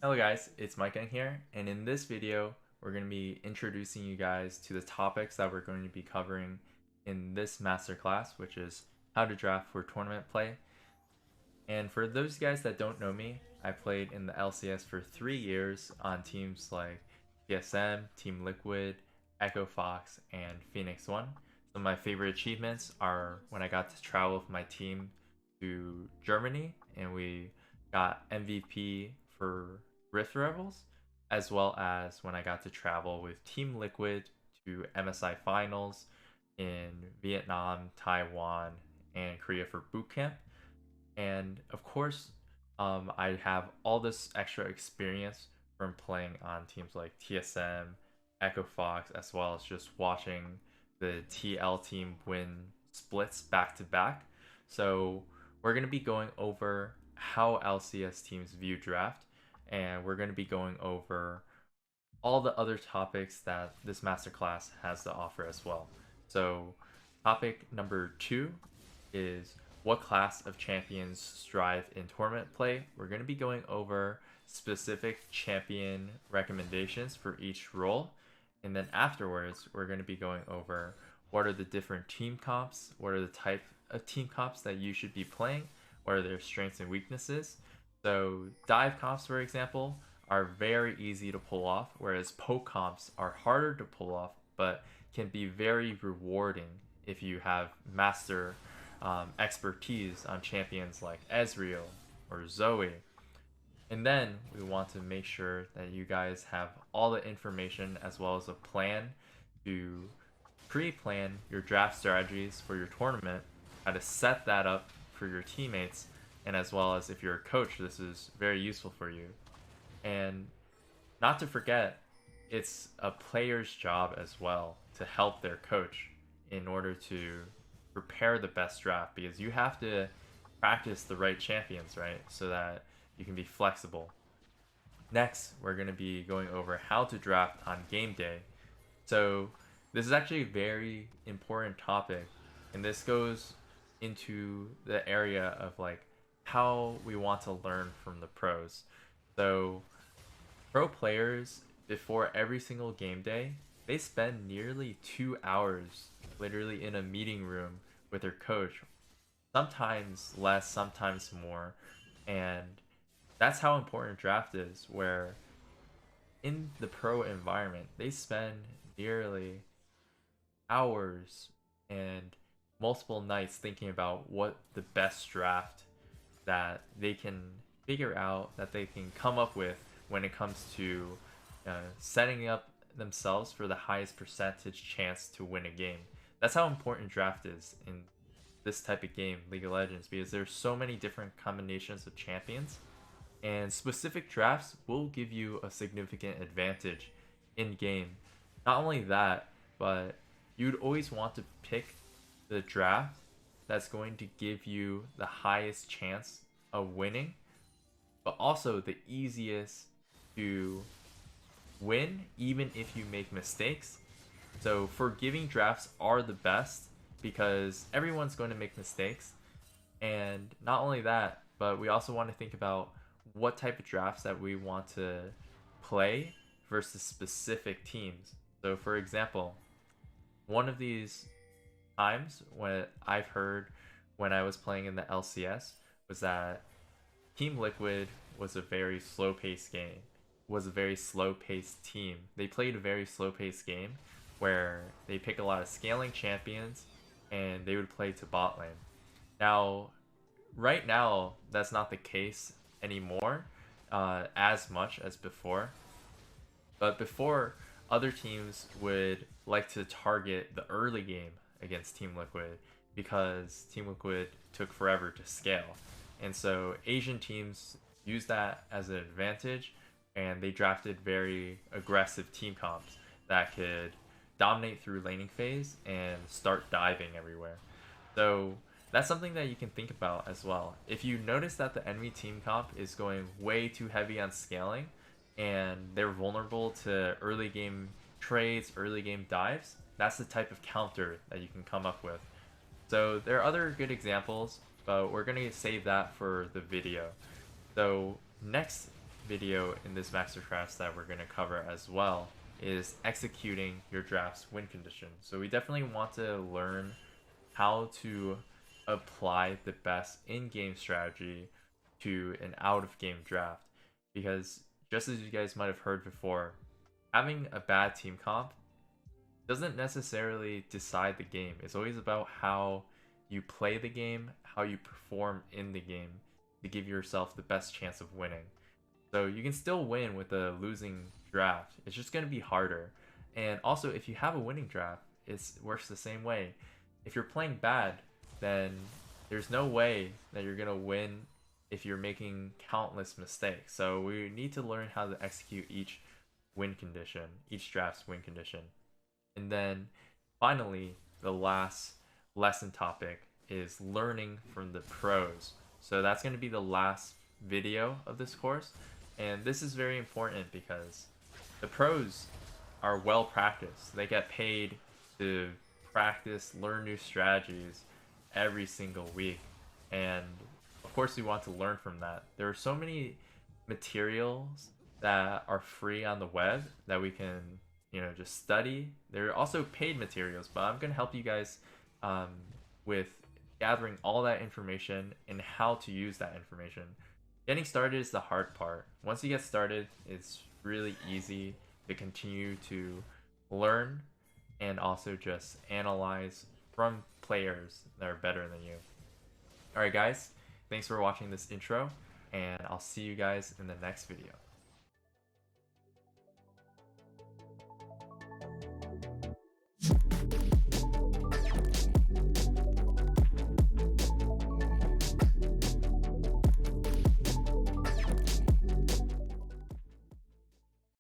Hello guys, it's MikeYeung here, and in this video, we're going to be introducing you guys to the topics that we're going to be covering in this masterclass, which is how to draft for tournament play. And for those guys that don't know me, I played in the LCS for 3 years on teams like TSM, Team Liquid, Echo Fox, and Phoenix One. Some of my favorite achievements are when I got to travel with my team to Germany, and we got MVP for Rift Rebels, as well as when I got to travel with Team Liquid to MSI Finals in Vietnam, Taiwan, and Korea for boot camp. And of course, I have all this extra experience from playing on teams like TSM, Echo Fox, as well as just watching the TL team win splits back to back. So we're going to be going over how LCS teams view draft, and we're going to be going over all the other topics that this masterclass has to offer as well. So topic number 2 is what class of champions strive in tournament play. We're going to be going over specific champion recommendations for each role, and then afterwards we're going to be going over what are the different team comps, what are the type of team comps that you should be playing, what are their strengths and weaknesses. So dive comps, for example, are very easy to pull off, whereas poke comps are harder to pull off, but can be very rewarding if you have master expertise on champions like Ezreal or Zoe. And then we want to make sure that you guys have all the information as well as a plan to pre-plan your draft strategies for your tournament, how to set that up for your teammates, and as well as if you're a coach, this is very useful for you. And not to forget, it's a player's job as well to help their coach in order to prepare the best draft, because you have to practice the right champions, right? So that you can be flexible. Next, we're going to be going over how to draft on game day. So this is actually a very important topic, and this goes into the area of like how we want to learn from the pros. So pro players, before every single game day, they spend nearly 2 hours literally in a meeting room with their coach, sometimes less, sometimes more. And that's how important draft is, where in the pro environment, they spend nearly hours and multiple nights thinking about what the best draft that they can figure out, that they can come up with when it comes to setting up themselves for the highest percentage chance to win a game. That's how important draft is in this type of game, League of Legends, because there's so many different combinations of champions, and specific drafts will give you a significant advantage in game. Not only that, but you'd always want to pick the draft that's going to give you the highest chance of winning, but also the easiest to win even if you make mistakes. So forgiving drafts are the best because everyone's going to make mistakes. And not only that, but we also want to think about what type of drafts that we want to play versus specific teams. So for example, one of these times when I've heard when I was playing in the LCS was that Team Liquid was a very slow-paced game, was a very slow-paced team. They played a very slow-paced game where they pick a lot of scaling champions and they would play to bot lane. Now, right now, that's not the case anymore as much as before. But before, other teams would like to target the early game against Team Liquid because Team Liquid took forever to scale. And so Asian teams used that as an advantage, and they drafted very aggressive team comps that could dominate through laning phase and start diving everywhere. So that's something that you can think about as well. If you notice that the enemy team comp is going way too heavy on scaling and they're vulnerable to early game trades, early game dives, that's the type of counter that you can come up with. So there are other good examples, but we're going to save that for the video. So next video in this masterclass that we're going to cover as well is executing your draft's win condition. So we definitely want to learn how to apply the best in-game strategy to an out-of-game draft, because just as you guys might have heard before, having a bad team comp doesn't necessarily decide the game. It's always about how you play the game, how you perform in the game to give yourself the best chance of winning. So you can still win with a losing draft. It's just going to be harder. And also, if you have a winning draft, it works the same way. If you're playing bad, then there's no way that you're going to win if you're making countless mistakes. So we need to learn how to execute each win condition, each draft's win condition. And then finally, the last lesson topic is learning from the pros. So that's going to be the last video of this course. And this is very important because the pros are well practiced. They get paid to practice, learn new strategies every single week. And of course, we want to learn from that. There are so many materials that are free on the web that we can, just study. There are also paid materials, but I'm going to help you guys with gathering all that information and how to use that information. Getting started is the hard part. Once you get started, it's really easy to continue to learn and also just analyze from players that are better than you. Alright guys, thanks for watching this intro, and I'll see you guys in the next video.